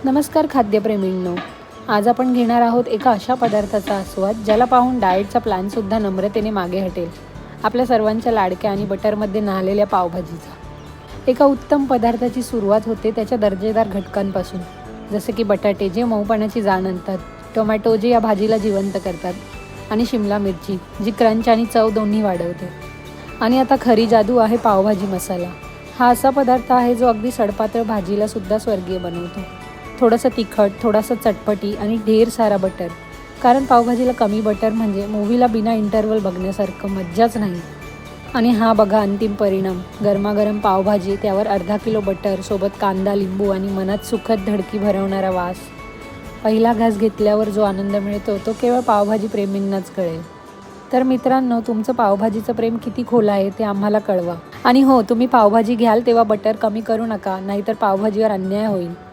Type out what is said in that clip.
नमस्कार खाद्यप्रेमींनो, आज आपण घेणार आहोत एका अशा पदार्थाचा आस्वाद ज्याला पाहून डाएटचा प्लॅनसुद्धा नम्रतेने मागे हटेल. आपल्या सर्वांच्या लाडक्या आणि बटरमध्ये न्हालेल्या पावभाजीचा. एका उत्तम पदार्थाची सुरुवात होते त्याच्या दर्जेदार घटकांपासून, जसे की बटाटे जे मऊपणाची जाण आणतात, टोमॅटो जे या भाजीला जिवंत करतात, आणि शिमला मिरची जी क्रंच आणि चव दोन्ही वाढवते. आणि आता खरी जादू आहे पावभाजी मसाला. हा असा पदार्थ आहे जो अगदी सडपातळ भाजीला सुद्धा स्वर्गीय बनवतो. थोडंसं तिखट, थोडासा चटपटी आणि ढेर सारा बटर. कारण पावभाजीला कमी बटर म्हणजे मूव्हीला बिना इंटरवल बघण्यासारखं मज्जाच नाही. आणि हा बघा अंतिम परिणाम. गरमागरम पावभाजी, त्यावर अर्धा किलो बटर, सोबत कांदा, लिंबू आणि मनात सुखद धडकी भरवणारा वास. पहिला घास घेतल्यावर जो आनंद मिळतो तो केवळ पावभाजी प्रेमींनाच कळेल. तर मित्रांनो, तुमचं पावभाजीचं प्रेम किती खोल आहे ते आम्हाला कळवा. आणि हो, तुम्ही पावभाजी घ्याल तेव्हा बटर कमी करू नका, नाहीतर पावभाजीवर अन्याय होईल.